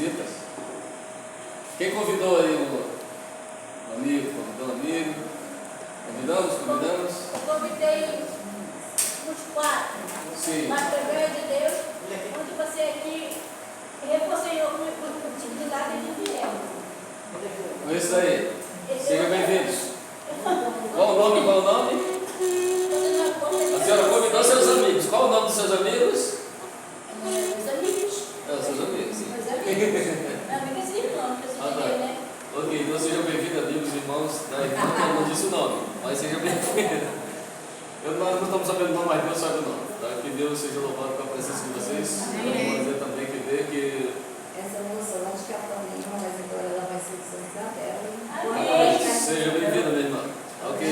visitas. Quem convidou aí o amigo? Convidou um amigo? Convidamos? Convidei uns 4. Sim. Mas pela graça de Deus, onde você aqui reforçou o tipo de lado de vier. É isso aí. Sejam bem-vindos. Qual o nome? A senhora convidou seus amigos. Qual o nome dos seus amigos? Os amigos. Os seus amigos, sim. Os amigos. Amigas e irmãos, que eu citei, né? Ok, então sejam bem-vindos, amigos e irmãos da irmã. Eu não disse o nome, mas sejam bem-vindos. Nós não estamos sabendo o nome, mas Deus sabe o nome. Tá? Que Deus seja louvado com a presença de vocês. Vamos dizer também que vê que. Essa moça lá de Capanema, mas agora ela vai ser de Santa Isabel. Seja bem-vindo, minha irmã. Ok?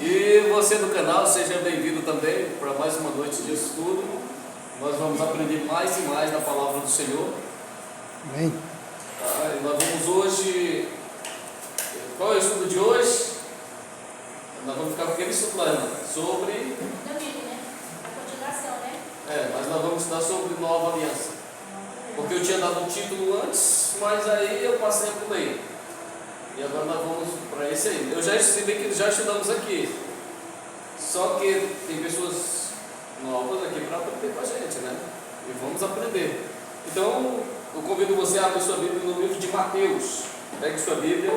E você do canal, seja bem-vindo também para mais uma noite de estudo. Nós vamos aprender mais e mais da palavra do Senhor. Amém. Tá? E nós vamos hoje. Qual é o estudo de hoje? Nós vamos ficar com aquele estudo lá, irmã, sobre. Domingo, né? A continuação, né? Mas nós vamos estudar sobre nova aliança. Porque eu tinha dado um título antes, mas aí eu passei a meio. E agora nós vamos para esse aí. Eu já ensinei que já estudamos aqui. Só que tem pessoas novas aqui para aprender com a gente, né? E vamos aprender. Então, eu convido você a abrir sua Bíblia no livro de Mateus. Pegue sua Bíblia,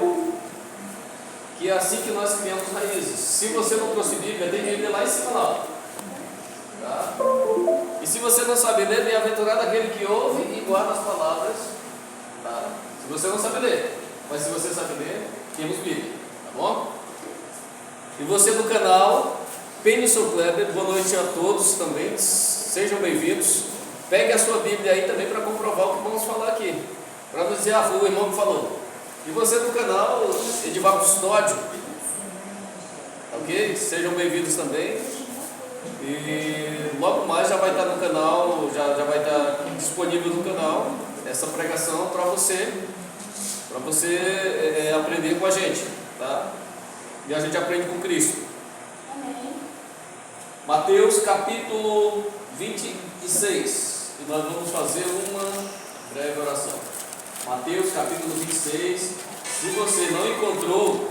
que é assim que nós criamos raízes. Se você não trouxe Bíblia, tem Bíblia lá em cima lá. Tá? E se você não sabe ler, bem-aventurado aquele que ouve e guarda as palavras. Tá? Se você não sabe ler, mas se você sabe ler, temos Bíblia. Tá bom? E você do canal, Penilson Kleber, boa noite a todos também. Sejam bem-vindos. Pegue a sua Bíblia aí também para comprovar o que vamos falar aqui. Para não dizer, foi o irmão que falou. E você do canal, Edivar Custódio. Ok? Sejam bem-vindos também. E logo mais já vai estar no canal, já vai estar disponível no canal essa pregação para você aprender com a gente, tá? E a gente aprende com Cristo. Amém. Mateus capítulo 26. E nós vamos fazer uma breve oração. Mateus capítulo 26. Se você não encontrou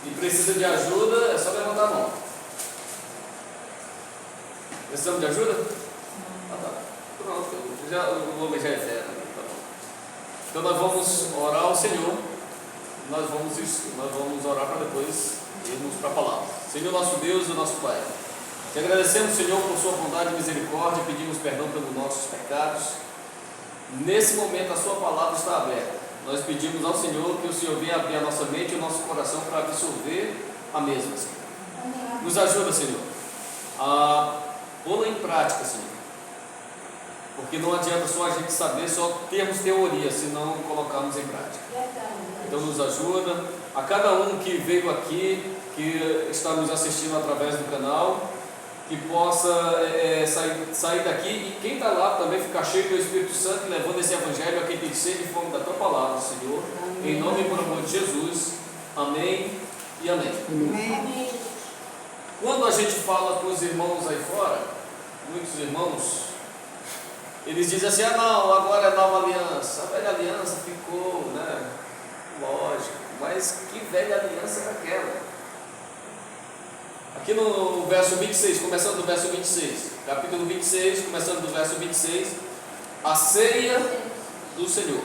e precisa de ajuda, é só levantar a mão. Precisamos de ajuda? Tá. Pronto, o homem já é fera. Tá bom. Então nós vamos orar ao Senhor. Nós vamos orar para depois irmos para a palavra. Senhor nosso Deus e nosso Pai, te agradecemos, Senhor, por sua bondade e misericórdia, pedimos perdão pelos nossos pecados. Nesse momento a sua palavra está aberta. Nós pedimos ao Senhor que o Senhor venha abrir a nossa mente e o nosso coração para absorver a mesma, Senhor. Nos ajuda, Senhor, a pô-la em prática, Senhor. Porque não adianta só a gente saber, só termos teoria, se não colocarmos em prática. Então nos ajuda, a cada um que veio aqui, que está nos assistindo através do canal, que possa sair daqui, e quem está lá também ficar cheio do Espírito Santo, levando esse Evangelho a quem tem sede e fome da tua palavra, Senhor. Amém. Em nome e por amor de Jesus. Amém e amém. Amém. Quando a gente fala com os irmãos aí fora, muitos irmãos, eles dizem assim, não, agora é nova aliança. A velha aliança ficou, né? Lógico, mas que velha aliança é aquela? Aqui no verso 26, começando do verso 26, capítulo 26, começando do verso 26, a ceia do Senhor.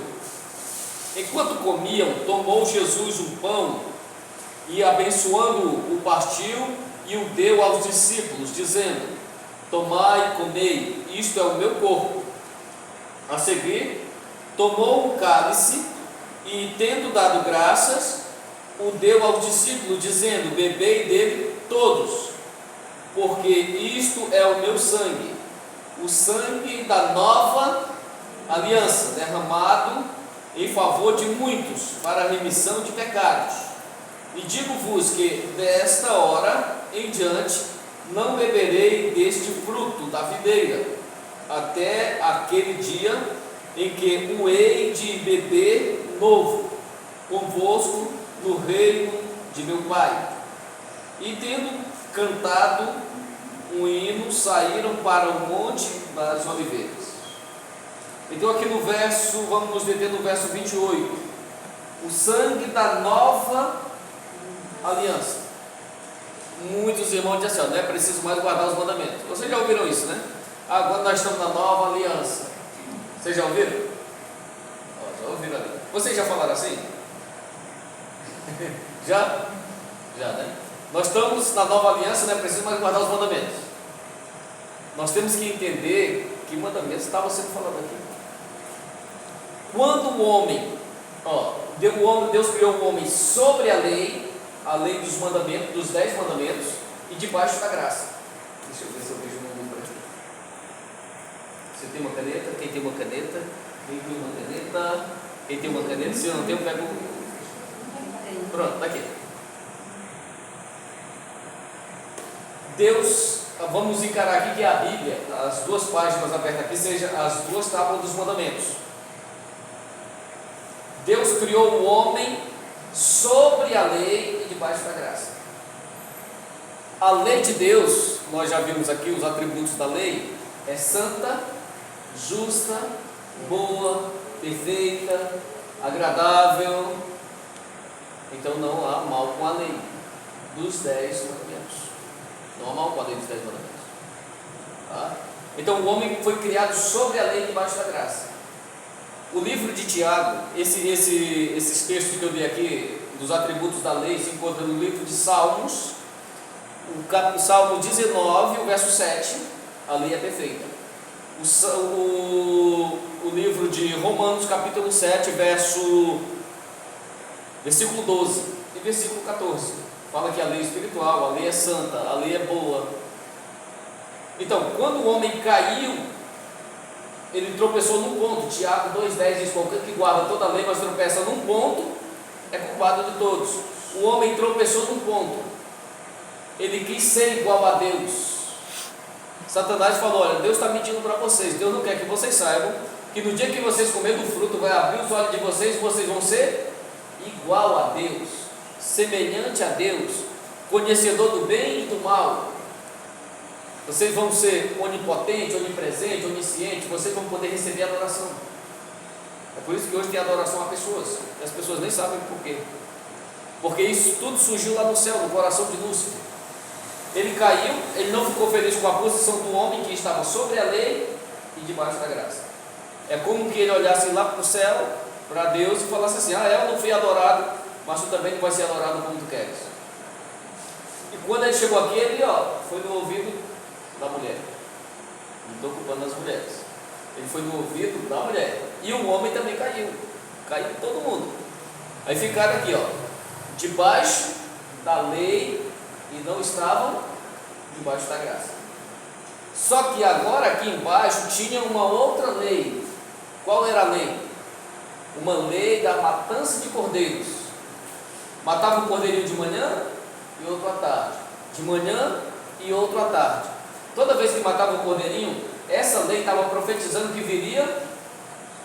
Enquanto comiam, tomou Jesus um pão e, abençoando-o, o partiu e o deu aos discípulos, dizendo, tomai e comei, isto é o meu corpo. A seguir, tomou um cálice e, tendo dado graças, o deu aos discípulos, dizendo, bebei dele todos, porque isto é o meu sangue, o sangue da nova aliança, derramado em favor de muitos, para a remissão de pecados. E digo-vos que desta hora em diante não beberei deste fruto da videira, até aquele dia em que o hei de beber novo convosco no reino de meu Pai. E tendo cantado um hino, saíram para o monte das oliveiras. Então aqui no verso, vamos nos deter no verso 28. O sangue da nova aliança. Muitos irmãos dizem assim, ó, não é preciso mais guardar os mandamentos. Vocês já ouviram isso, né? Agora nós estamos na nova aliança. Vocês já ouviram? Ó, já ouviram ali. Vocês já falaram assim? Já? Já, né? Nós estamos na nova aliança, não é preciso mais guardar os mandamentos. Nós temos que entender que mandamentos estavam sendo falado aqui. Quando o homem, Deus criou o homem sobre a lei dos mandamentos, dos 10 mandamentos, e debaixo da graça. Deixa eu ver se eu vejo um número aqui. Você tem uma caneta? Quem tem uma caneta? Quem tem uma caneta? Quem tem uma caneta? Se eu não tenho, eu pego. Pronto, tá aqui. Deus, vamos encarar aqui que a Bíblia, as 2 páginas abertas aqui, seja as 2 tábuas dos mandamentos. Deus criou o homem sobre a lei e debaixo da graça. A lei de Deus, nós já vimos aqui os atributos da lei, é santa, justa, boa, perfeita, agradável. Então não há mal com a lei dos 10 mandamentos. Não há mal com a lei dos 10 mandamentos. Tá? Então o homem foi criado sobre a lei e debaixo da graça. O livro de Tiago, esses textos que eu dei aqui, dos atributos da lei, se encontra no livro de Salmos, o Salmo 19, o verso 7, a lei é perfeita. O livro de Romanos, capítulo 7, versículo 12 e versículo 14, fala que a lei é espiritual, a lei é santa, a lei é boa. Então, quando o homem caiu, ele tropeçou num ponto. Tiago 2,10 diz: qualquer que guarda toda a lei, mas tropeça num ponto, é culpado de todos. O homem tropeçou num ponto, ele quis ser igual a Deus. Satanás falou: olha, Deus está mentindo para vocês. Deus não quer que vocês saibam que no dia que vocês comerem do fruto, vai abrir os olhos de vocês e vocês vão ser igual a Deus, semelhante a Deus, conhecedor do bem e do mal. Vocês vão ser onipotente, onipresente, onisciente, vocês vão poder receber adoração. É por isso que hoje tem adoração a pessoas, e as pessoas nem sabem por quê. Porque isso tudo surgiu lá no céu, no coração de Lúcifer. Ele caiu, ele não ficou feliz com a posição do homem que estava sobre a lei e debaixo da graça. É como que ele olhasse lá para o céu, para Deus, e falasse assim: eu não fui adorado, mas tu também não vai ser adorado como tu queres. E quando ele chegou aqui, ele foi no ouvido da mulher. Não estou culpando as mulheres. Ele foi no ouvido da mulher. E o homem também caiu. Caiu todo mundo. Aí ficaram aqui, debaixo da lei e não estavam debaixo da graça. Só que agora aqui embaixo tinha uma outra lei. Qual era a lei? Uma lei da matança de cordeiros. Matava um cordeirinho de manhã e outro à tarde. De manhã e outro à tarde. Toda vez que matava um cordeirinho, essa lei estava profetizando que viria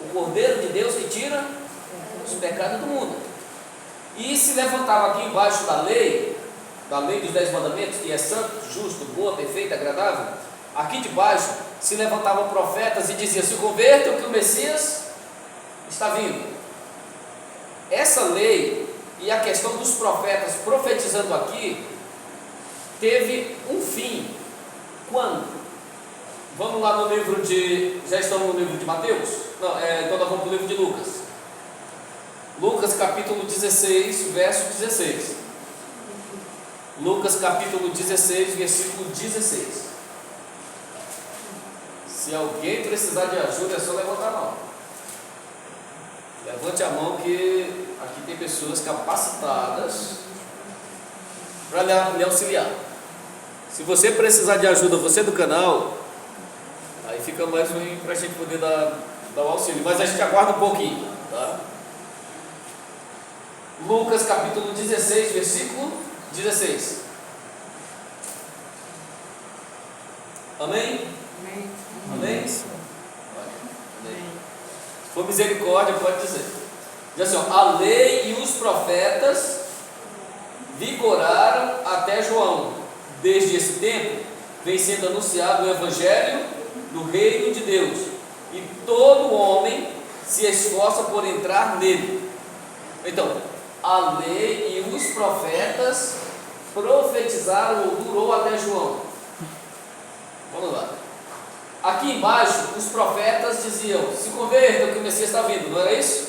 o Cordeiro de Deus que tira os pecados do mundo. E se levantava aqui embaixo da lei dos 10 mandamentos, que é santo, justo, boa, perfeita, agradável. Aqui debaixo se levantavam profetas e diziam: se convertam que o Messias está vindo. Essa lei e a questão dos profetas profetizando aqui teve um fim. Quando? Vamos lá no livro de... Já estamos no livro de Mateus? Não, então nós vamos para o livro de Lucas. Lucas capítulo 16, verso 16. Lucas capítulo 16, versículo 16. Se alguém precisar de ajuda, é só levantar a mão. Levante a mão, que aqui tem pessoas capacitadas para lhe auxiliar. Se você precisar de ajuda, você do canal, aí fica mais ruim para a gente poder dar o auxílio, mas a gente aguarda um pouquinho, tá? Lucas capítulo 16, versículo 16. Amém? Amém. Amém? Amém. Se for misericórdia, pode dizer. Diz assim: a lei e os profetas vigoraram até João. Desde esse tempo vem sendo anunciado o Evangelho do Reino de Deus, e todo homem se esforça por entrar nele. Então, a lei e os profetas profetizaram ou durou até João. Vamos lá. Aqui embaixo, os profetas diziam: se convertam que o Messias está vindo, não era isso?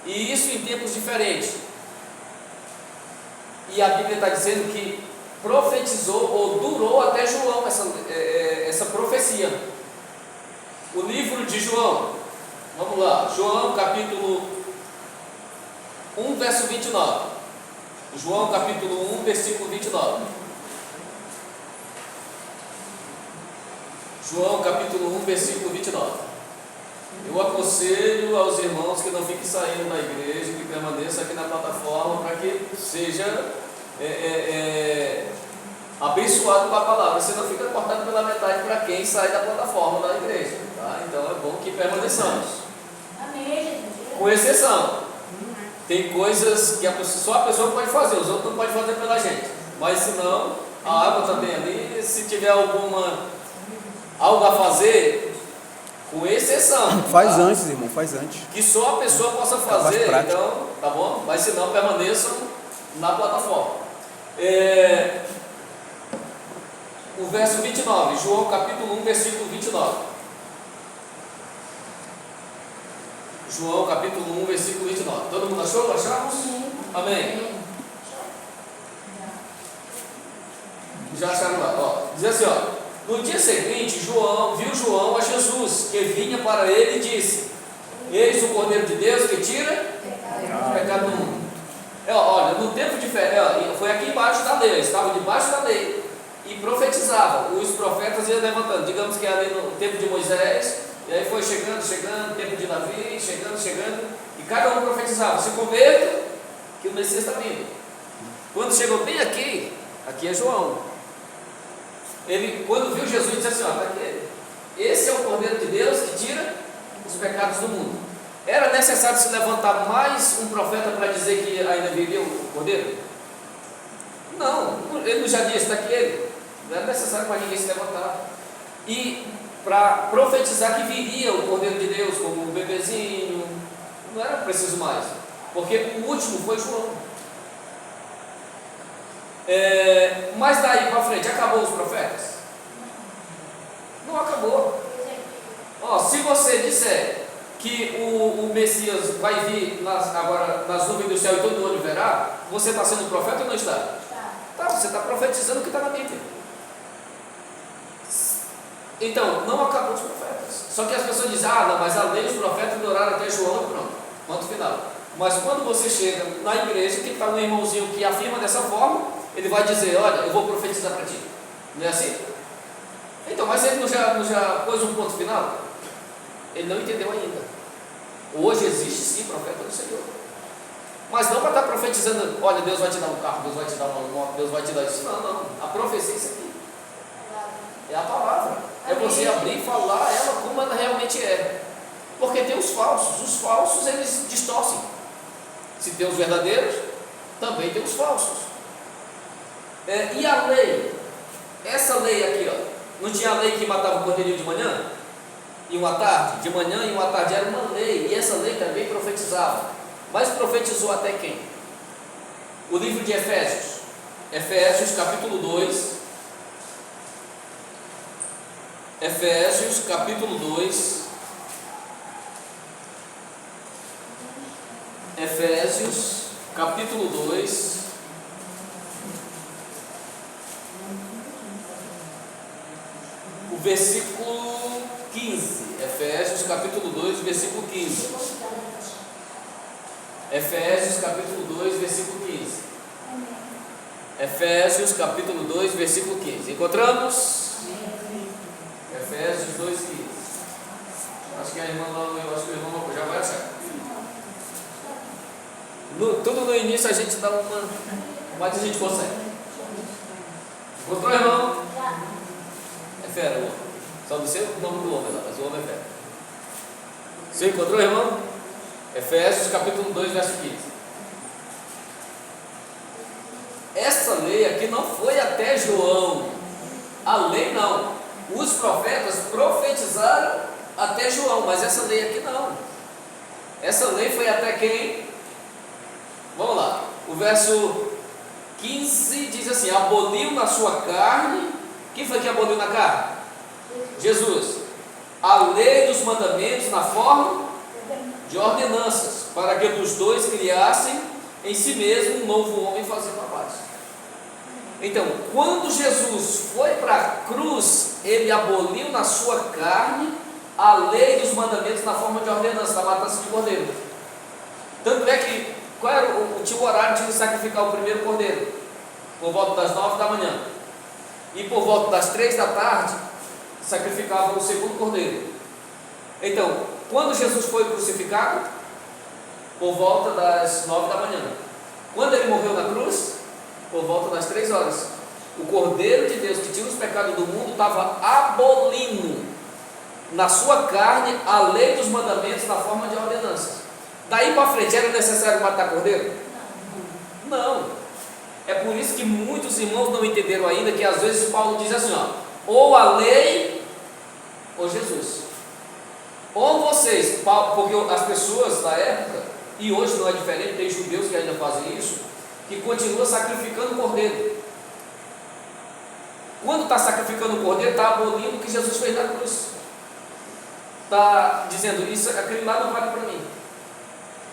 E isso em tempos diferentes. E a Bíblia está dizendo que profetizou ou durou até João essa profecia. O livro de João, vamos lá, João capítulo 1, verso 29. João capítulo 1, versículo 29. João capítulo 1, versículo 29. Eu aconselho aos irmãos que não fiquem saindo da igreja, que permaneçam aqui na plataforma, para que seja abençoado com a palavra. Você não fica cortado pela metade para quem sai da plataforma da igreja, tá? Então é bom que permaneçamos. Amém, Jesus. Com exceção, tem coisas que só a pessoa pode fazer, os outros não podem fazer pela gente. Mas se não, a água também ali, se tiver algo a fazer, com exceção. Faz tá? antes, irmão, faz antes. Que só a pessoa possa fazer, então, tá bom? Mas se não, permaneçam na plataforma. O verso 29, João capítulo 1, versículo 29. João capítulo 1, versículo 29. Todo mundo achou? Achamos? Amém. Já acharam lá? Ó, diz assim, ó. No dia seguinte, viu João a Jesus, que vinha para ele e disse: eis o Cordeiro de Deus que tira o pecado do mundo. Olha, no tempo de fé, foi aqui embaixo da lei, estava debaixo da lei e profetizava. Os profetas iam levantando, digamos que ali no tempo de Moisés, e aí foi chegando, tempo de Davi, chegando, e cada um profetizava: se convertam, que o Messias está vindo. Quando chegou bem aqui é João. Ele, quando viu Jesus, disse assim: está aqui, esse é o Cordeiro de Deus que tira os pecados do mundo. Era necessário se levantar mais um profeta para dizer que ainda viria o Cordeiro? Não, ele não já disse: está aqui ele. Não era necessário para ninguém se levantar. E para profetizar que viria o Cordeiro de Deus como um bebezinho, não era preciso mais, porque o último foi João. Mas daí para frente, acabou os profetas? Não acabou. Se você disser que o Messias vai vir agora nas nuvens do céu e todo olho verá, você está sendo profeta ou não está? Tá, você está profetizando o que está na Bíblia. Então, não acabou os profetas. Só que as pessoas dizem: não, mas a lei e os profetas duraram até João e pronto, ponto final. Mas quando você chega na igreja, que está um irmãozinho que afirma dessa forma, ele vai dizer: olha, eu vou profetizar para ti. Não é assim? Então, mas ele não já pôs um ponto final? Ele não entendeu ainda. Hoje existe sim profeta do Senhor, mas não para estar profetizando: olha, Deus vai te dar um carro, Deus vai te dar uma moto, Deus vai te dar isso. Não. A profecia é isso aqui. É a palavra. É você abrir e falar ela como ela realmente é. Porque tem os falsos. Os falsos, eles distorcem. Se tem os verdadeiros, também tem os falsos. E a lei? Essa lei aqui, não tinha a lei que matava o cordeirinho de manhã? E uma tarde? De manhã e uma tarde. Era uma lei. E essa lei também profetizava. Mas profetizou até quem? O livro de Efésios. Efésios capítulo 2. Efésios capítulo 2. Efésios capítulo 2. O versículo 15. Efésios capítulo 2, versículo 15. Efésios capítulo 2, versículo 15. Efésios capítulo 2, versículo 15. Encontramos? Efésios 2, 15. Acho que a irmã lá, eu acho que o irmão já vai achar. Tudo no início a gente dá uma, mas a gente consegue. Encontrou, irmão? É fera, o homem. Só não sei o nome do homem lá, mas o homem é fera. Você encontrou, irmão? Efésios capítulo 2, verso 15. Essa lei aqui não foi até João. A lei não. Os profetas profetizaram até João, mas essa lei aqui não. Essa lei foi até quem? Vamos lá, o verso 15 diz assim: aboliu na sua carne. Quem foi que aboliu na carne? Jesus. A lei dos mandamentos na forma de ordenanças, para que dos dois criassem em si mesmo um novo homem fazendo a paz. Então, quando Jesus foi para a cruz, ele aboliu na sua carne a lei dos mandamentos na forma de ordenança, da matança de cordeiro. Tanto é que, qual era tinha o horário de sacrificar o primeiro cordeiro? Por volta das 9 da manhã. E por volta das 3 da tarde, sacrificava o segundo cordeiro. Então, quando Jesus foi crucificado? Por volta das 9 da manhã. Quando ele morreu na cruz? Por volta das 3 horas. O Cordeiro de Deus que tira os pecados do mundo estava abolindo na sua carne a lei dos mandamentos na forma de ordenanças. Daí para frente era necessário matar cordeiro? Não. É por isso que muitos irmãos não entenderam ainda que às vezes Paulo diz assim, ó, ou a lei ou Jesus. Ou vocês, porque as pessoas da época, e hoje não é diferente, tem judeus que ainda fazem isso, que continuam sacrificando cordeiro. Quando está sacrificando o cordeiro, está abolindo o que Jesus fez na cruz. Está dizendo, isso, aquele lá não vale para mim.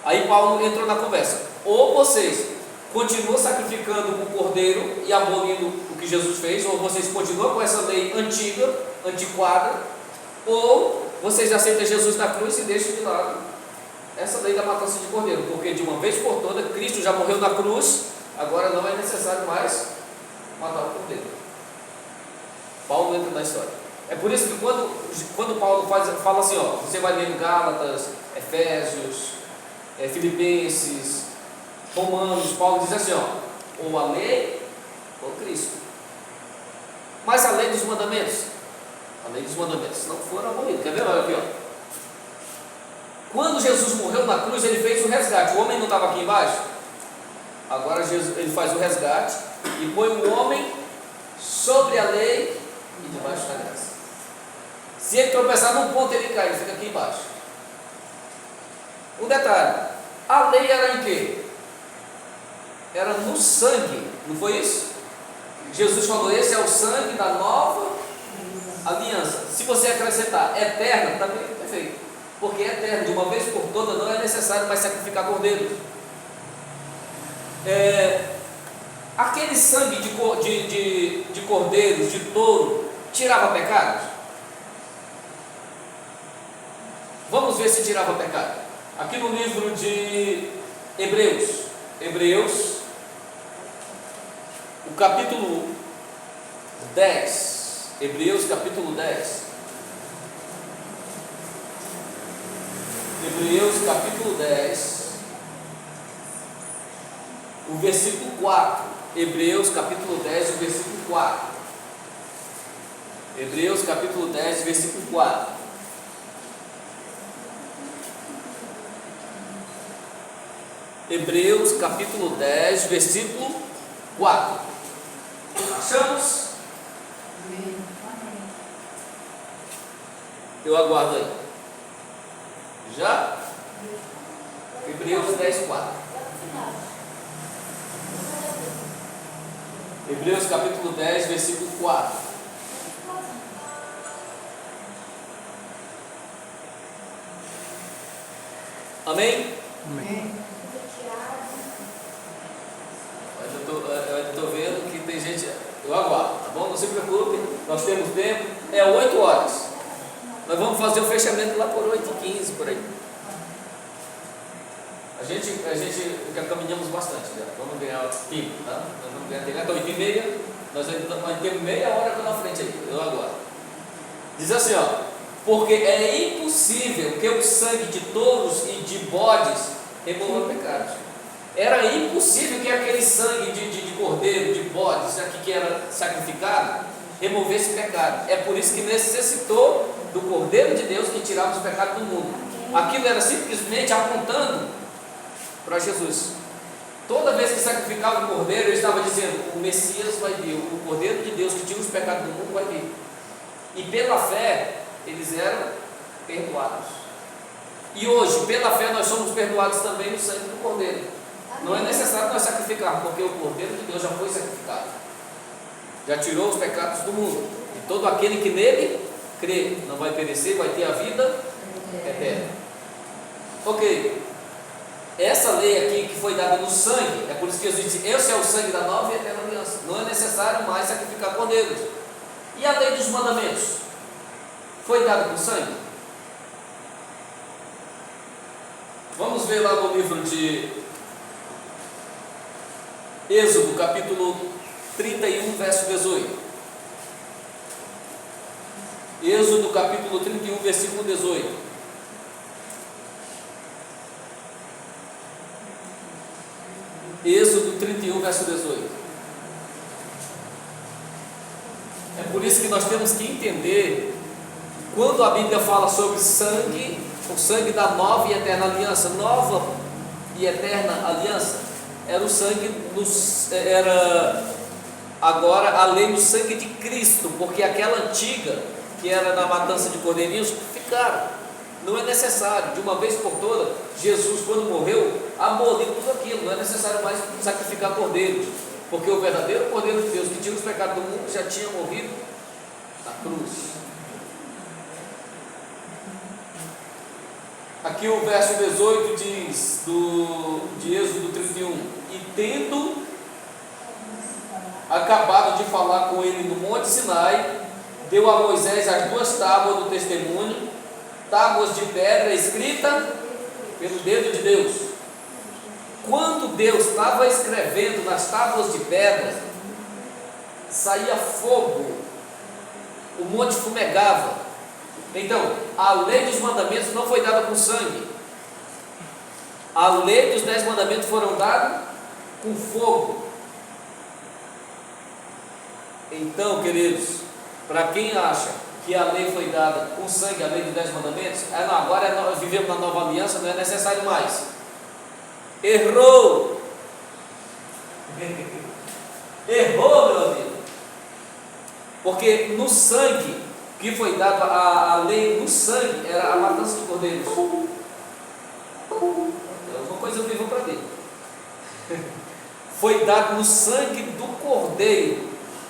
Aí Paulo entrou na conversa. Ou vocês continuam sacrificando o cordeiro e abolindo o que Jesus fez, ou vocês continuam com essa lei antiga, antiquada, ou vocês aceitam Jesus na cruz e deixam de lado essa lei da matança de cordeiro, porque de uma vez por toda Cristo já morreu na cruz, agora não é necessário mais matar o cordeiro. Paulo entra na história. É por isso que quando Paulo fala assim, ó, você vai ler Gálatas, Efésios, Filipenses, Romanos, Paulo diz assim, ó, ou a lei ou Cristo. Mas a lei dos mandamentos, não foram abolidos. Quer ver? Olha aqui, ó. Quando Jesus morreu na cruz, ele fez o resgate. O homem não estava aqui embaixo? Agora Jesus, ele faz o resgate e põe o homem sobre a lei e debaixo da graça. Se ele tropeçar num ponto, ele cai, ele fica aqui embaixo. Um detalhe, a lei era em quê? Era no sangue, não foi isso? Jesus falou, esse é o sangue da nova aliança. Se você acrescentar eterna, também é perfeito, porque é eterno, de uma vez por toda não é necessário mais sacrificar cordeiro. Aquele sangue de cordeiros, de touro, tirava pecados? Vamos ver se tirava pecado. Aqui no livro de Hebreus, o capítulo 10. Hebreus capítulo 10. Hebreus capítulo 10, o versículo 4. Hebreus capítulo 10, o versículo 4. Hebreus capítulo 10, versículo 4. Hebreus capítulo 10, versículo 4. Achamos? Eu aguardo aí. Já? Hebreus 10, 4. Hebreus capítulo 10, versículo 4. Amém? Amém. Eu estou vendo que tem gente. Eu aguardo, tá bom? Não se preocupe, nós temos tempo. É 8 horas. Nós vamos fazer o fechamento lá por 8h15, por aí. A gente já caminhamos bastante, né? Vamos ganhar tempo, tá? Nós vamos ganhar tempo. Então, 8h30, nós ainda temos meia hora pela frente aí. Eu aguardo. Diz assim, ó. Porque é impossível que o sangue de touros e de bodes remova pecados. Era impossível que aquele sangue de cordeiro, de bodes, que era sacrificado, removesse pecado. É por isso que necessitou do Cordeiro de Deus que tirava os pecados do mundo. Aquilo era simplesmente apontando para Jesus. Toda vez que sacrificava o cordeiro, ele estava dizendo, o Messias vai vir, o Cordeiro de Deus que tira os pecados do mundo vai vir. E pela fé, eles eram perdoados. E hoje, pela fé, nós somos perdoados também no sangue do Cordeiro. Não é necessário nós sacrificarmos, porque o Cordeiro de Deus já foi sacrificado. Já tirou os pecados do mundo. E todo aquele que nele crê não vai perecer, vai ter a vida eterna. Ok. Essa lei aqui que foi dada no sangue, é por isso que Jesus disse: esse é o sangue da nova e eterna aliança. Não é necessário mais sacrificar cordeiros. E a lei dos mandamentos? Foi dada no sangue? Vamos ver lá no livro de Êxodo, capítulo 31, verso 18. Êxodo, capítulo 31, versículo 18. Êxodo 31, verso 18. É por isso que nós temos que entender, quando a Bíblia fala sobre sangue, o sangue da nova e eterna aliança. Nova e eterna aliança era o sangue era agora a lei do sangue de Cristo, porque aquela antiga, que era na matança de cordeirinhos, ficaram. Não é necessário, de uma vez por toda, Jesus, quando morreu, aboliu tudo aquilo. Não é necessário mais sacrificar cordeiros, porque o verdadeiro Cordeiro de Deus, que tira os pecados do mundo, já tinha morrido na cruz. Aqui o verso 18 diz, de Êxodo 31: e tendo acabado de falar com ele no Monte Sinai, deu a Moisés as 2 tábuas do testemunho, tábuas de pedra escrita pelo dedo de Deus. Quando Deus estava escrevendo nas tábuas de pedra, saía fogo, o monte fumegava. Então, a lei dos mandamentos não foi dada com sangue. A lei dos 10 mandamentos foram dados com fogo. Então, queridos, para quem acha que a lei foi dada com sangue, a lei dos 10 mandamentos, agora nós vivemos na nova aliança, não é necessário mais. Errou! Errou, meu amigo! Porque no sangue, que foi dado a lei no sangue, era a matança de cordeiros. Uma coisa viva para dentro. Foi dado no sangue do cordeiro,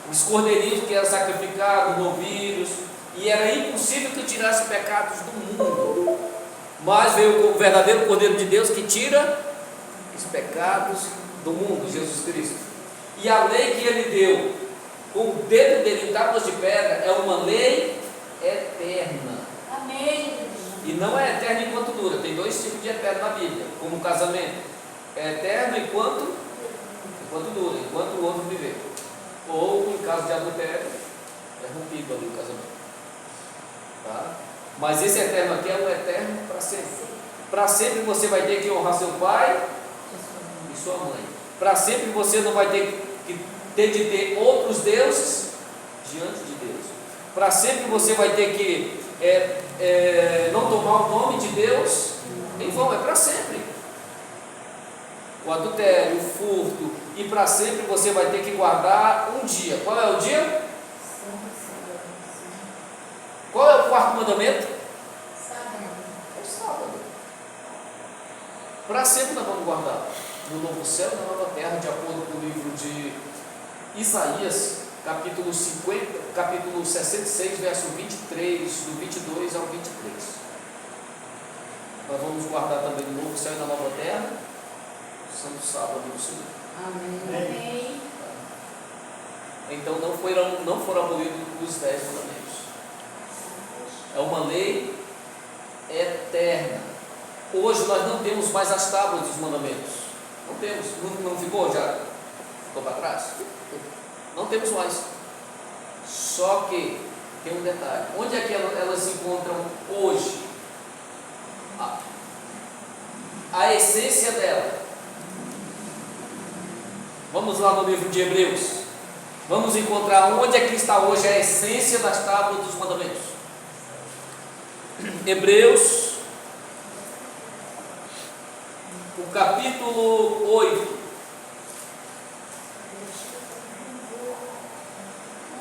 os cordeirinhos que eram sacrificados, novilhos, e era impossível que tirasse pecados do mundo. Mas veio o verdadeiro Cordeiro de Deus que tira os pecados do mundo, Jesus Cristo. E a lei que ele deu com o dedo dele em tábuas de pedra é uma lei eterna. Amém. E não é eterna enquanto dura. Tem 2 tipos de eterno na Bíblia, como o casamento. É eterno enquanto dura, enquanto o outro viver. Ou, em caso de adultério, é rompido ali o casamento. Tá? Mas esse eterno aqui é um eterno para sempre. Para sempre você vai ter que honrar seu pai e sua mãe. Para sempre você não vai ter de ter outros deuses diante de Deus. Para sempre você vai ter que não tomar o nome de Deus em vão. É para sempre. O adultério, o furto, e para sempre você vai ter que guardar um dia. Qual é o dia? Qual é o 4º mandamento? É o sábado. Para sempre nós vamos guardar no novo céu e na nova terra, de acordo com o livro de Isaías, capítulo 66, verso 23, do 22 ao 23. Nós vamos guardar também no novo céu e na nova terra, santo sábado do Senhor. Amém. Então não foram abolidos os 10 mandamentos. É uma lei eterna. Hoje nós não temos mais as tábuas dos mandamentos. Não temos. Não ficou já? Ficou para trás? Não temos mais. Só que tem um detalhe. Onde é que elas se encontram hoje? A essência dela. Vamos lá no livro de Hebreus. Vamos encontrar onde é que está hoje a essência das tábuas dos mandamentos. Hebreus, o capítulo 8.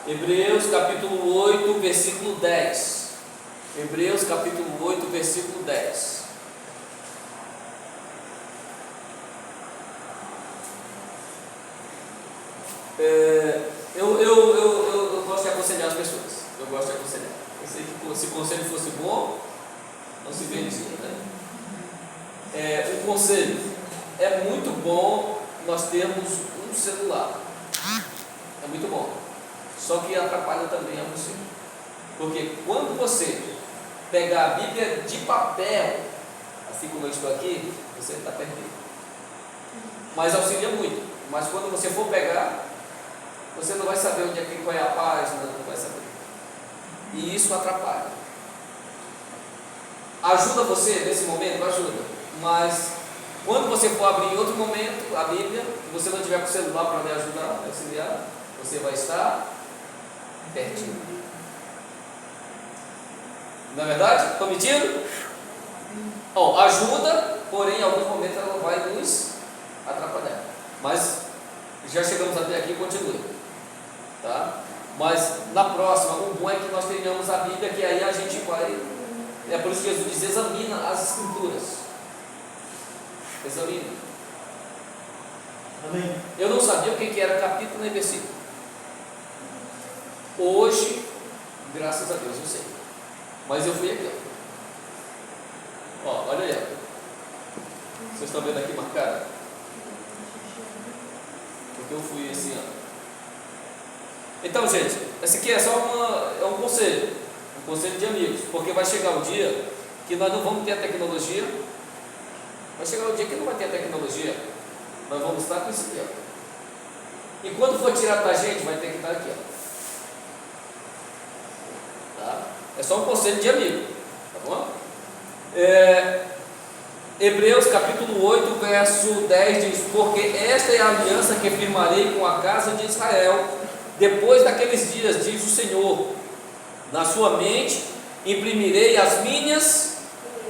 Hebreus, capítulo 8, versículo 10. Hebreus capítulo 8, versículo 10. Eu gosto de aconselhar as pessoas. Eu gosto de aconselhar. Eu sei que se o conselho fosse bom, não se vendia, né? Um conselho: é muito bom nós termos um celular. É muito bom. Só que atrapalha também a você. Porque quando você pegar a Bíblia de papel, assim como eu estou aqui, você está perdido. Mas auxilia muito. Mas quando você for pegar, você não vai saber onde é que qual é a página, não vai saber. E isso atrapalha. Ajuda você nesse momento? Ajuda. Mas quando você for abrir em outro momento a Bíblia, e você não tiver com o celular para me ajudar, me auxiliar, você vai estar perdido. Não é verdade? Estou mentindo? Bom, ajuda, porém em alguns momentos ela vai nos atrapalhar. Mas já chegamos até aqui, continue. Tá? Mas na próxima, o bom é que nós tenhamos a Bíblia, que aí a gente vai. É por isso que Jesus diz: examina as Escrituras. Examina. Amém. Eu não sabia o que era capítulo nem versículo. Hoje, graças a Deus, eu sei. Mas eu fui aqui, ó, olha aí, ó. Vocês estão vendo aqui marcado? Porque eu fui esse ano. Então, gente, esse aqui é só um conselho de amigos, porque vai chegar um dia que nós não vamos ter a tecnologia. Vai chegar um dia que não vai ter a tecnologia. Nós vamos estar com isso aqui, ó. E quando for tirar da gente, vai ter que estar aqui, ó. Tá? É só um conselho de amigo, tá bom? Hebreus capítulo 8, verso 10 diz: porque esta é a aliança que firmarei com a casa de Israel depois daqueles dias, diz o Senhor. Na sua mente imprimirei as minhas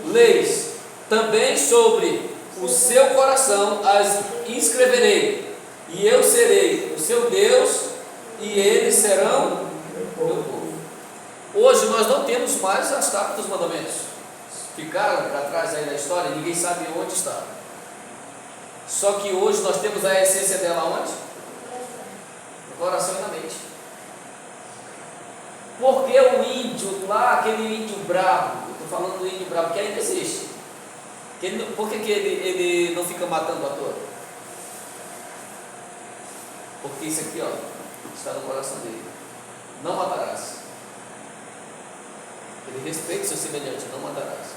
leis, também sobre o seu coração as inscreverei, e eu serei o seu Deus, e eles serão meu povo. Hoje nós não temos mais as tábuas dos mandamentos. Ficaram para trás aí da história, ninguém sabe onde está. Só que hoje nós temos a essência dela onde? No coração e na mente. Porque o índio lá, aquele índio bravo, estou falando do índio bravo que ainda existe, por que ele não fica matando à toa? Porque isso aqui, ó, está no coração dele: não matarás. Ele respeita o seu semelhante, não matarás.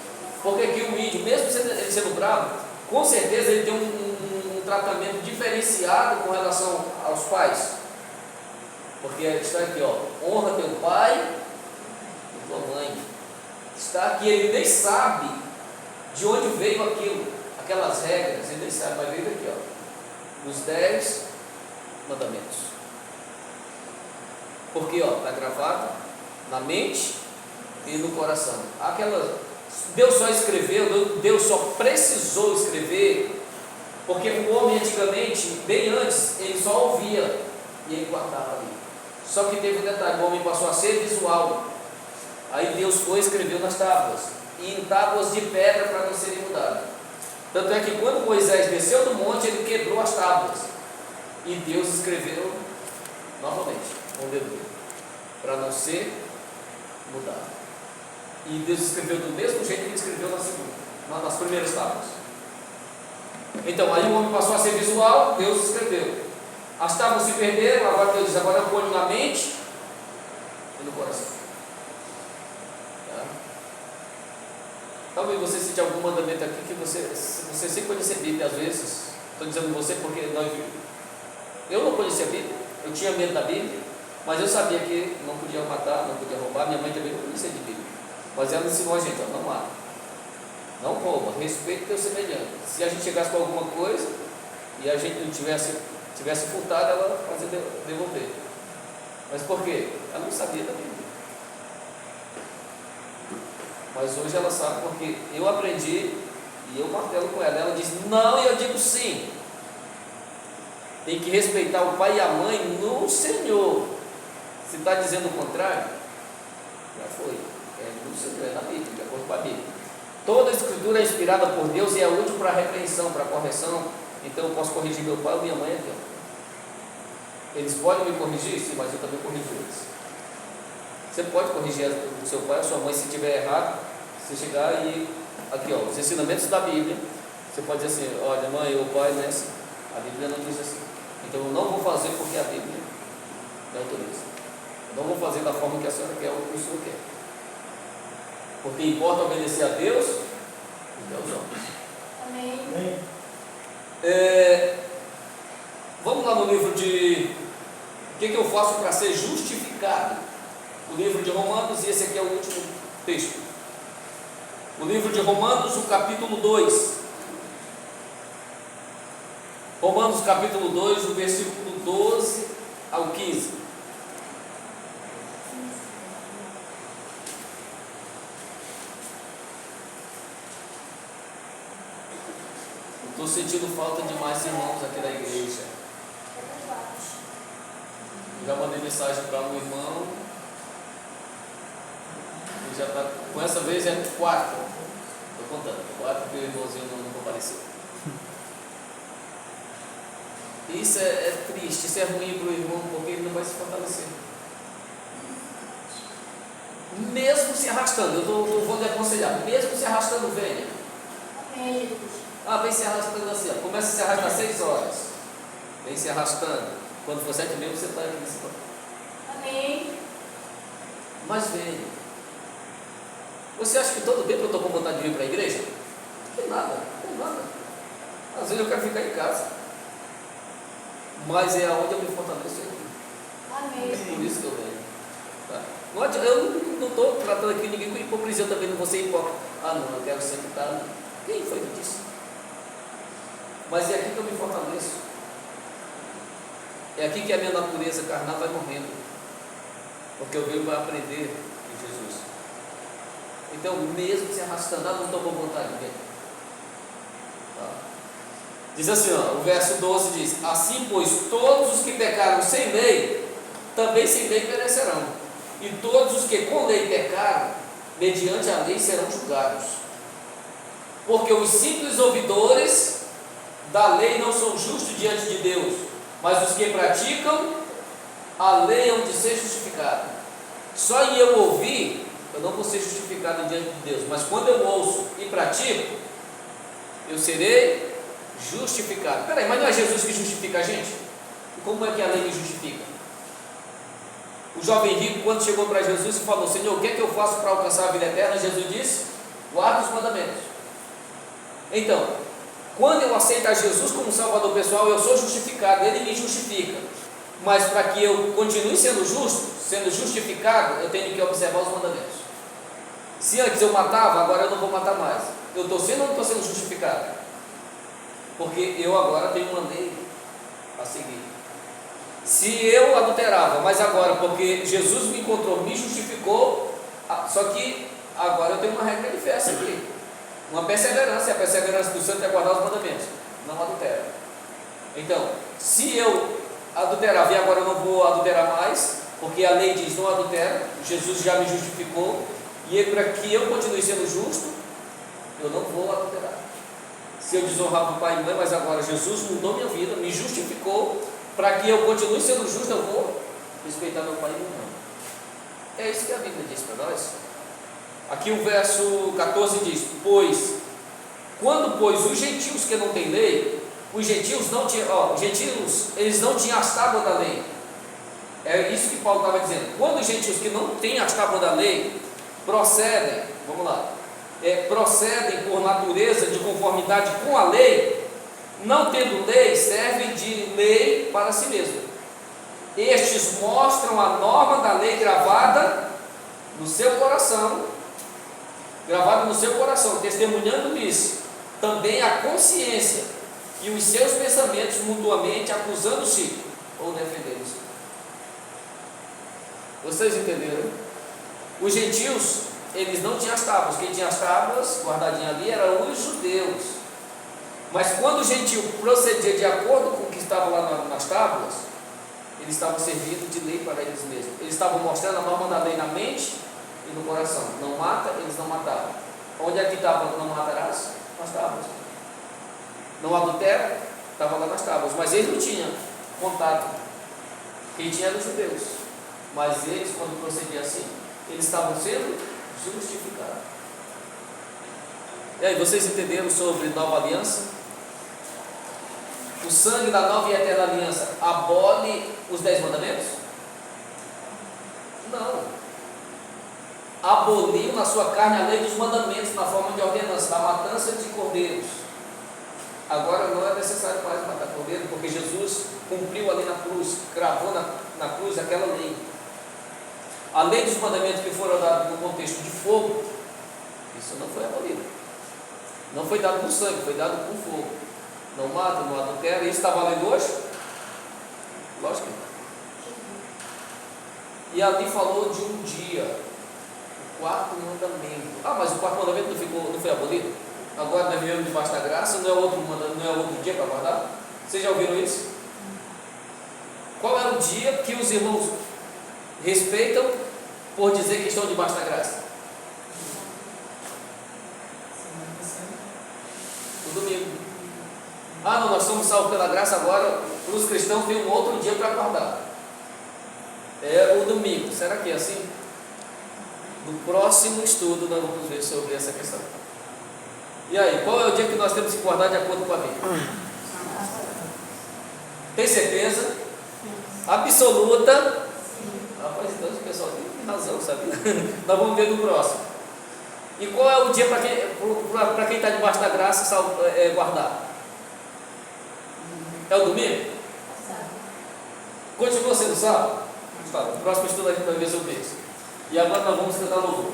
Porque aqui o índio, mesmo ele sendo bravo, com certeza ele tem um tratamento diferenciado com relação aos pais. Porque está aqui, ó: honra teu pai e tua mãe. Está aqui, ele nem sabe de onde veio aquilo, aquelas regras, ele nem sabe, mas veio aqui, ó, nos 10 mandamentos. Porque, ó, está gravado na mente e no coração. Deus só escreveu, Deus só precisou escrever, porque o homem antigamente, bem antes, ele só ouvia e ele guardava ali. Só que teve um detalhe: o homem passou a ser visual. Aí Deus foi e escreveu nas tábuas, e em tábuas de pedra para não serem mudadas. Tanto é que quando Moisés desceu do monte, ele quebrou as tábuas, e Deus escreveu novamente com o dedo, para não ser mudado. E Deus escreveu do mesmo jeito que ele escreveu nas primeiras tábuas. Então aí o homem passou a ser visual, Deus escreveu. As tábuas se perderam, agora Deus diz: agora eu ponho na mente e no coração. Tá? Talvez você cite algum mandamento aqui que você sem conhecer a Bíblia, às vezes. Estou dizendo você porque eu não conhecia a Bíblia, eu tinha medo da Bíblia, mas eu sabia que não podia matar, não podia roubar. Minha mãe também não conhecia de Bíblia, mas ela ensinou a gente: ó, não mata, não rouba, respeita o teu semelhante. Se a gente chegasse com alguma coisa e a gente não tivesse furtado, ela fazia devolver. Mas por quê? Ela não sabia da Bíblia. Mas hoje ela sabe, porque eu aprendi e eu martelo com ela. Ela diz não e eu digo sim. Tem que respeitar o pai e a mãe no Senhor. Se está dizendo o contrário, já foi. É na Bíblia, de acordo com a Bíblia. Toda a escritura é inspirada por Deus e é útil para a repreensão, para a correção. Então eu posso corrigir meu pai ou minha mãe aqui, ó. Eles podem me corrigir? Sim, mas eu também corrijo eles. Você pode corrigir o seu pai ou sua mãe se estiver errado. Você chegar e, aqui ó, os ensinamentos da Bíblia, você pode dizer assim: olha, mãe ou pai, não é assim. A Bíblia não diz assim. Então eu não vou fazer porque a Bíblia não autoriza. Eu não vou fazer da forma que a senhora quer ou que o senhor quer. Porque importa obedecer a Deus e aos homens. Amém. Vamos lá no livro de o que eu faço para ser justificado. O livro de Romanos, e esse aqui é o último texto. O livro de Romanos, o capítulo 2. Romanos capítulo 2, o versículo 12 ao 15. Estou sentindo falta de mais irmãos aqui na igreja. Já mandei mensagem para um irmão. Ele já está. Com essa vez é 4. Estou contando. 4 porque o irmãozinho não compareceu. Isso é triste, isso é ruim para o irmão, porque ele não vai se fortalecer. Mesmo se arrastando, eu vou lhe aconselhar, mesmo se arrastando, venha. Amém, Jesus. Vem se arrastando assim, ó. Começa a se arrastar 6 horas. Vem se arrastando. Quando for 7 mesmo, você está aqui nesse ponto. Amém. Mas venha. Você acha que todo dia eu estou com vontade de vir para a igreja? Que nada, não nada. Às vezes eu quero ficar em casa. Mas é aonde eu me fortaleço. Amém. É por isso que eu venho. Tá? Eu não estou tratando aqui ninguém com hipocrisia, eu também não vou ser hipócrita. Não, eu quero sempre estar. Quem foi que disse? Mas é aqui que eu me fortaleço. É aqui que a minha natureza carnal vai morrendo. Porque eu venho para aprender de Jesus. Então, mesmo se arrastando, não estou com vontade de ver. Tá? Diz assim, ó, o verso 12 diz: assim, pois, todos os que pecaram sem lei, também sem lei perecerão. E todos os que com lei pecaram, mediante a lei serão julgados. Porque os simples ouvidores da lei não são justos diante de Deus, mas os que praticam a lei hão de ser justificados. Só em eu ouvir, eu não vou ser justificado diante de Deus, mas quando eu ouço e pratico, eu serei justificado. Peraí, mas não é Jesus que justifica a gente? E como é que a lei me justifica? O jovem rico, quando chegou para Jesus e falou: Senhor, o que é que eu faço para alcançar a vida eterna? Jesus disse: guarda os mandamentos. Então, quando eu aceito a Jesus como Salvador pessoal, eu sou justificado, Ele me justifica. Mas para que eu continue sendo justo, sendo justificado, eu tenho que observar os mandamentos. Se antes eu matava, agora eu não vou matar mais. Eu estou sendo ou não estou sendo justificado? Porque eu agora tenho uma lei a seguir. Se eu adulterava, mas agora, porque Jesus me encontrou, me justificou, só que agora eu tenho uma regra de festa aqui, uma perseverança, e a perseverança do santo é guardar os mandamentos, não adultera. Então, se eu adulterava e agora eu não vou adulterar mais, porque a lei diz não adultera, Jesus já me justificou, e para que eu continue sendo justo, eu não vou adulterar. Se eu desonrava o pai e mãe, mas agora Jesus mudou minha vida, me justificou, para que eu continue sendo justo, eu vou respeitar meu pai e minha mãe. É isso que a Bíblia diz para nós. Aqui o verso 14 diz: quando os gentios que não têm lei, os gentios não tinham, eles não tinham as tábuas da lei. É isso que Paulo estava dizendo. Quando os gentios que não têm as tábuas da lei procedem, procedem por natureza de conformidade com a lei, não tendo lei, servem de lei para si mesmo. Estes mostram a norma da lei gravada no seu coração, testemunhando-lhes também a consciência e os seus pensamentos mutuamente, acusando-se ou defendendo-se. Vocês entenderam? Os gentios, eles não tinham as tábuas. Quem tinha as tábuas guardadinhas ali eram os judeus. Mas quando o gentio procedia de acordo com o que estava lá nas tábuas, eles estavam servindo de lei para eles mesmos. Eles estavam mostrando a norma da lei na mente e no coração. Não mata, eles não matavam. Onde é que estava não matarás? Nas tábuas. Não adultera? Estava lá nas tábuas. Mas eles não tinham contato. Quem tinha eram os judeus. Mas eles, quando procediam assim, eles estavam sendo justificados. E aí, vocês entenderam sobre nova aliança? O sangue da nova e eterna aliança abole os 10 mandamentos? Não. Aboliu na sua carne a lei dos mandamentos, na forma de ordenança, da matança de cordeiros. Agora não é necessário mais matar cordeiro, porque Jesus cumpriu ali na cruz, cravou na cruz aquela lei. A lei dos mandamentos que foram dados no contexto de fogo, isso não foi abolido. Não foi dado no sangue, foi dado com fogo. Não mata, não adultera. Isso está valendo hoje? Lógico que não. E ali falou de um dia, o quarto mandamento. Ah, mas o quarto mandamento não foi abolido? Agora nós vivemos debaixo da graça, não é outro dia para guardar? Vocês já ouviram isso? Qual é o dia que os irmãos respeitam por dizer que estão debaixo da graça? O domingo. Ah, não, nós somos salvos pela graça, agora para os cristãos tem um outro dia para guardar. É o domingo. Será que é assim? No próximo estudo nós vamos ver sobre essa questão. E aí, qual é o dia que nós temos que guardar de acordo com a lei? Tem certeza? Absoluta? Rapaz, então o pessoal tem razão, sabe? Nós vamos ver no próximo. E qual é o dia para quem está debaixo da graça guardar? É o domingo? Continua sendo sábado? Tá, no próximo estudo a gente vai ver sobre isso. E agora nós vamos cantar louvor.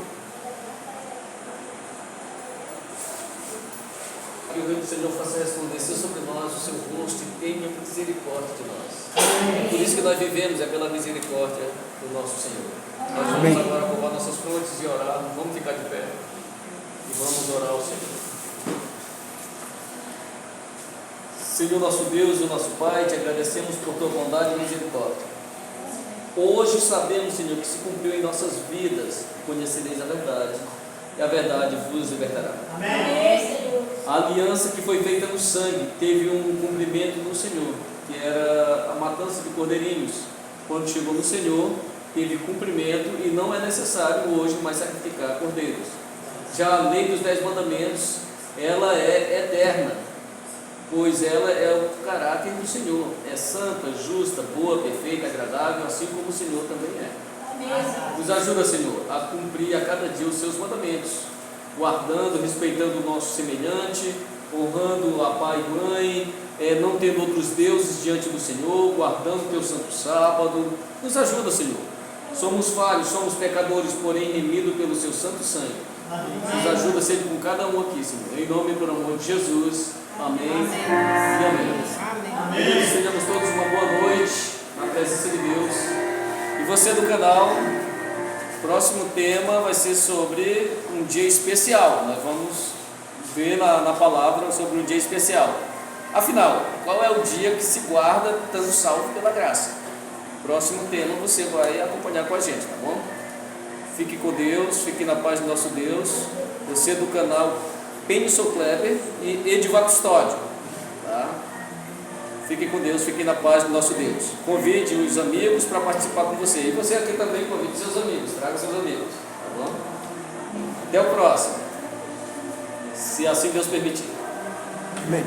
Que o reino do Senhor faça resplandecer sobre nós o seu rosto e tenha misericórdia de nós. Por isso que nós vivemos, é pela misericórdia do nosso Senhor. Nós vamos agora curvar nossas frontes e orar. Vamos ficar de pé e vamos orar ao Senhor. Senhor nosso Deus e nosso Pai, te agradecemos por tua bondade e misericórdia. Hoje sabemos, Senhor, que se cumpriu em nossas vidas, conhecereis a verdade, e a verdade vos libertará. Amém, Senhor. A aliança que foi feita no sangue teve um cumprimento no Senhor, que era a matança de cordeirinhos. Quando chegou no Senhor, teve cumprimento e não é necessário hoje mais sacrificar cordeiros. Já a lei dos 10 mandamentos, ela é eterna, pois ela é o caráter do Senhor. É santa, justa, boa, perfeita, agradável, assim como o Senhor também é. Amém. Nos ajuda, Senhor, a cumprir a cada dia os seus mandamentos, guardando, respeitando o nosso semelhante, honrando a pai e mãe, não tendo outros deuses diante do Senhor, guardando o teu santo sábado. Nos ajuda, Senhor. Somos falhos, somos pecadores, porém remidos pelo seu santo sangue. Nos ajuda sempre com cada um aqui, Senhor. Em nome e por amor de Jesus. Amém e amém. Amém. Sejamos todos uma boa noite na presença de Deus. E você do canal, o próximo tema vai ser sobre um dia especial. Nós vamos ver na palavra sobre um dia especial. Afinal, qual é o dia que se guarda estando salvo pela graça? Próximo tema você vai acompanhar com a gente, tá bom? Fique com Deus, fique na paz do nosso Deus. Você do canal Penilson Kleber e Edivar Custódio, tá? Fique com Deus, fique na paz do nosso Deus. Convide os amigos para participar com você. E você aqui também convide seus amigos, traga seus amigos, tá bom? Até o próximo, se assim Deus permitir. Amém.